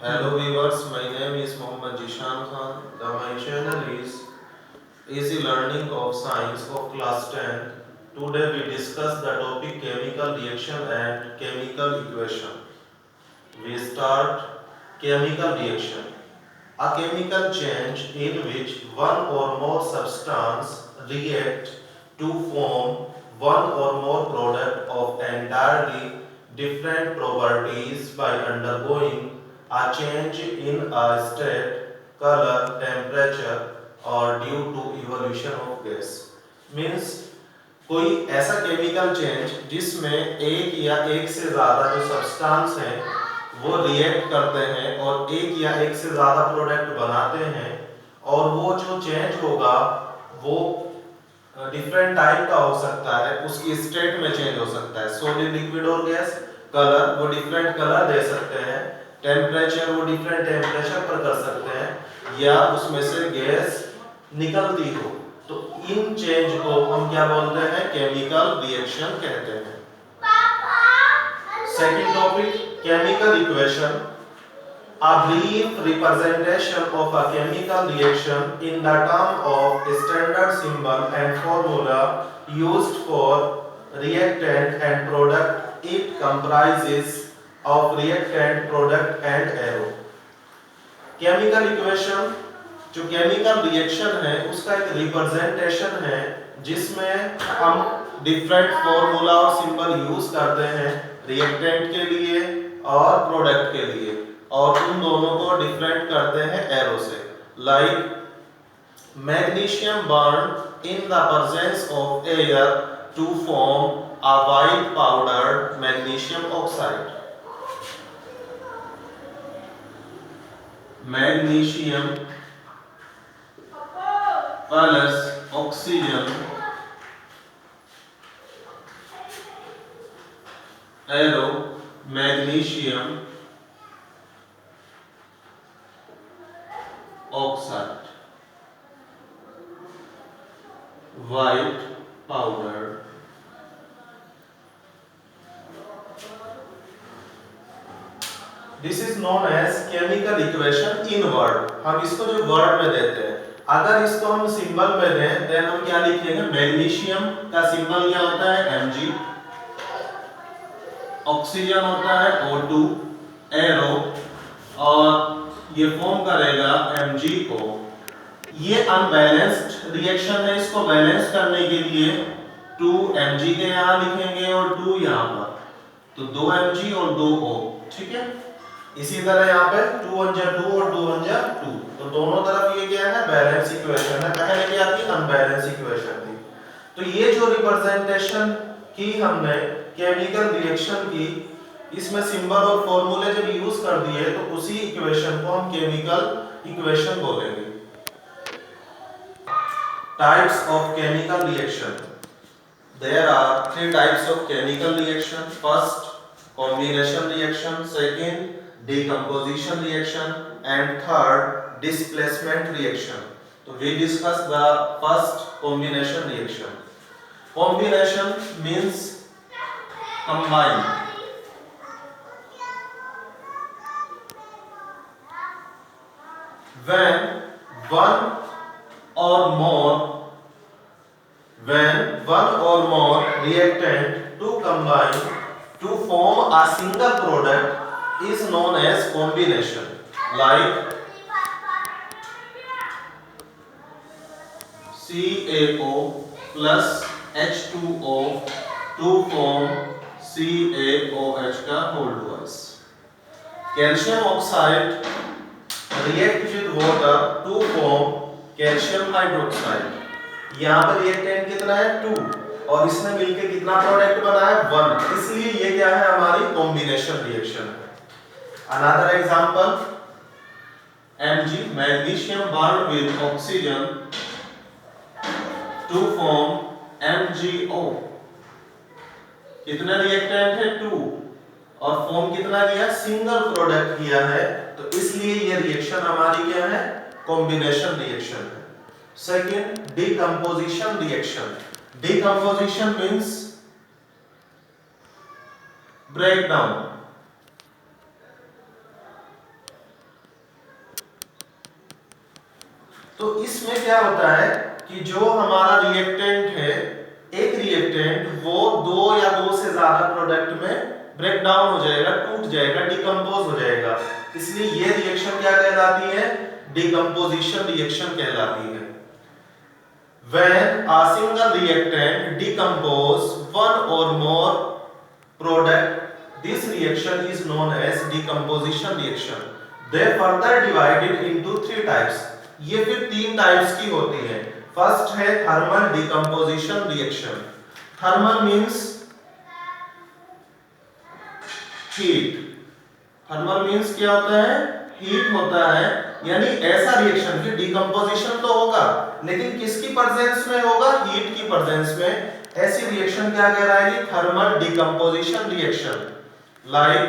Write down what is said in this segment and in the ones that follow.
Hello viewers, my name is Mohammad Jishan Khan. My channel is Easy Learning of Science of class 10. Today we discuss the topic chemical reaction and chemical equation. We start chemical reaction. A chemical change in which one or more substance react to form one or more product of entirely different properties by undergoing a change in a state, color, temperature or due to evolution of gas. Means कोई ऐसा chemical change जिसमें एक या एक से ज्यादा जो substance है वो रिएक्ट करते हैं और एक या एक से ज्यादा प्रोडक्ट बनाते हैं और वो जो चेंज होगा वो डिफरेंट टाइप का हो सकता है, उसकी स्टेट में चेंज हो सकता है, सॉलिड, लिक्विड और गैस। कलर वो डिफरेंट कलर दे सकते हैं, टेम्परेचर वो डिफरेंट टेम्परेचर पर कर सकते हैं या उसमें से गैस निकलती हो। तो इन चेंज को हम क्या बोलते हैं? केमिकल रिएक्शन कहते हैं। Second topic chemical equation. A brief representation of a chemical reaction in the term of standard symbol and formula used for reactant and product. It comprises of reactant, product and arrow. Chemical equation जो chemical reaction है उसका एक representation है जिसमें हम different formula और symbol use करते हैं रिएक्टेंट के लिए और प्रोडक्ट के लिए, और उन दोनों को डिफरेंट करते हैं एरो से। Like magnesium burn in the presence of air to form a white powder magnesium oxide. Magnesium plus oxygen arrow magnesium oxide white powder. This is known as chemical equation in word. हम इसको जो word में देते हैं, अगर इसको हम symbol में दें देन हम क्या लिखेंगे? मैग्नीशियम का सिंबल क्या होता है? Mg, ऑक्सीजन होता है O2, एरो, और ये फॉर्म करेगा MgO। ये अनबैलेंस्ड रिएक्शन है, इसको बैलेंस करने के लिए 2 Mg के यहाँ लिखेंगे और 2 यहाँ पर, तो 2 Mg और 2 O, ठीक है। इसी तरह यहाँ पे 2 1 जा 2 और 2 1 जा 2, तो दोनों तरफ ये क्या है? बैलेंस इक्वेशन है। पहले क्या थी? अनबैलेंस इक्वेशन थी। तो ये जो रिप्रेजेंटेशन की हमने केमिकल रिएक्शन की, इसमें सिंबल और फॉर्मूले जब यूज कर दिए तो उसी इक्वेशन को हम केमिकल इक्वेशन बोलेंगे। Types of chemical reaction. There are 3 types of chemical reaction. First, combination reaction. Second, decomposition reaction. And third, displacement reaction. So we discuss the first combination reaction. Combination means combine. When one or more reactant to combine to form a single product is known as combination. Like CaO plus H2O to form CaOH का whole twice. Calcium oxide react with water to form calcium hydroxide. यहाँ पर reactant कितना है? 2, और इसने मिलके कितना product बना है? 1, इसलिए ये क्या है? हमारी कॉम्बिनेशन रिएक्शन है। Another example, Mg magnesium bond with oxygen to form MgO। कितना रिएक्टेंट है? 2, और फॉर्म कितना किया? सिंगल प्रोडक्ट किया है, तो इसलिए ये रिएक्शन हमारी क्या है? कॉम्बिनेशन रिएक्शन है। Second, decomposition reaction. Decomposition means breakdown. तो इसमें क्या होता है कि जो हमारा रिएक्टेंट है, एक रिएक्टेंट वो दो या दो से ज्यादा प्रोडक्ट में ब्रेक डाउन हो जाएगा, टूट जाएगा, डिकम्पोज हो जाएगा, इसलिए ये रिएक्शन क्या कहलाती है? डिकम्पोजिशन रिएक्शन कहलाती है। When a single reactant decompose one or more product, this reaction is known as decomposition reaction. They further divided into three types. ये फिर तीन टाइप्स की होती है। फर्स्ट है thermal decomposition reaction. Thermal means heat. Thermal means क्या होता है? हीट होता है, यानी ऐसा रिएक्शन की डिकम्पोजिशन तो होगा लेकिन किसकी प्रेजेंस में होगा? हीट की प्रेजेंस में। ऐसी रिएक्शन क्या कहलाएगी? Thermal decomposition reaction. Like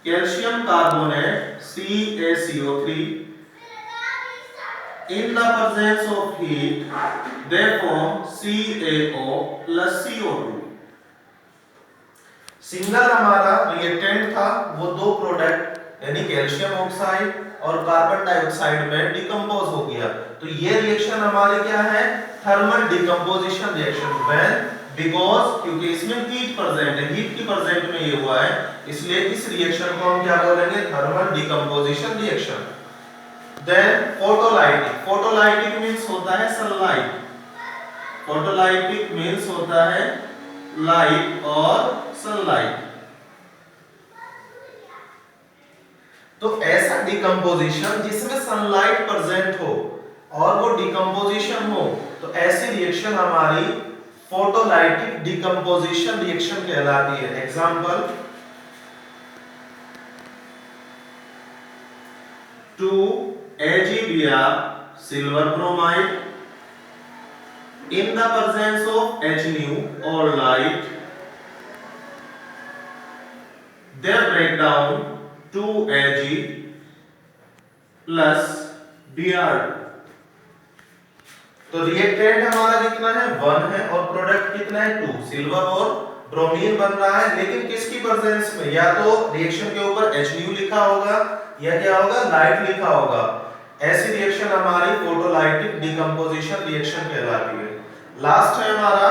calcium carbonate CaCO3 in the presence of heat they form CaO plus CO2। Single हमारा रिएक्टेंट था, वो दो प्रोडक्ट यानी कैल्शियम ऑक्साइड और कार्बन डाइऑक्साइड में डिकम्पोज हो गया, तो ये रिएक्शन हमारी क्या है? Thermal decomposition reaction. When because क्योंकि इसमें हीट प्रेजेंट है, हीट की प्रेजेंट में ये हुआ है, इसलिए इस रिएक्शन को हम क्या बोलेंगे? Thermal decomposition reaction. Then photolytic. Photolytic means होता है सनलाइट। फोटोलाइटिक मींस होता है लाइट और सनलाइट। तो ऐसा डिकम्पोजिशन जिसमें सनलाइट प्रेजेंट हो और वो डिकम्पोजिशन हो, तो ऐसी रिएक्शन हमारी फोटोलाइटिक डिकम्पोजिशन रिएक्शन कहलाती है। Example 2AgBr silver bromide in the presence of HNu or light, they break down 2Ag plus Br। तो रिएक्टेंट हमारा कितना है? 1 है और प्रोडक्ट कितना है? 2। सिल्वर और ब्रोमीन बन रहा है, लेकिन किसकी प्रेजेंस में? या तो रिएक्शन के ऊपर HNu लिखा होगा या क्या होगा? लाइट लिखा होगा। ऐसी रिएक्शन हमारी फोटोलाइटिक डिकम्पोजिशन रिएक्शन कहलाती है। लास्ट है हमारा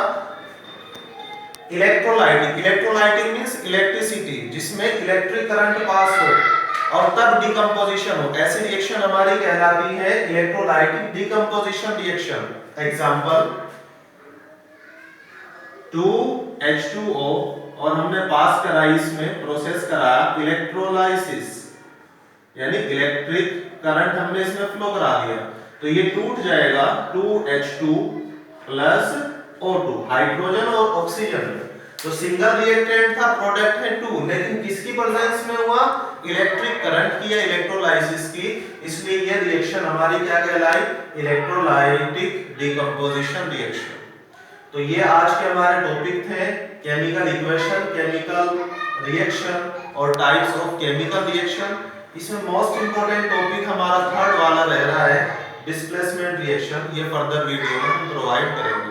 इलेक्ट्रोलाइटिक। इलेक्ट्रोलाइटिक मींस इलेक्ट्रिसिटी, जिसमें इलेक्ट्रिक करंट पास हो और तब डिकम्पोजिशन हो, ऐसी रिएक्शन हमारी कहलाती है electrolytic decomposition reaction. Example 2H2O और हमने पास करा, इसमें प्रोसेस करा इलेक्ट्रोलाइसिस, यानी इलेक्ट्रिक करंट हमने इसमें फ्लो करा दिया, तो ये टूट जाएगा 2H2 प्लस O2, हाइड्रोजन और ऑक्सीजन। तो सिंगल रिएक्टेंट था, प्रोडक्ट है 2, लेकिन किसकी प्रेजेंस में हुआ? इलेक्ट्रिक करंट की या इलेक्ट्रोलाइसिस की, इसलिए ये रिएक्शन हमारी क्या कहलाई? Electrolytic decomposition reaction. तो ये आज के हमारे टॉपिक थे केमिकल इक्वेशन, केमिकल रिएक्शन और टाइप्स ऑफ केमिकल रिएक्शन। इसमें मोस्ट इंपोर्टेंट टॉपिक हमारा थर्ड वाला रह रहा है डिस्प्लेसमेंट रिएक्शन। ये फर्दर वीडियो में हम प्रोवाइड करेंगे।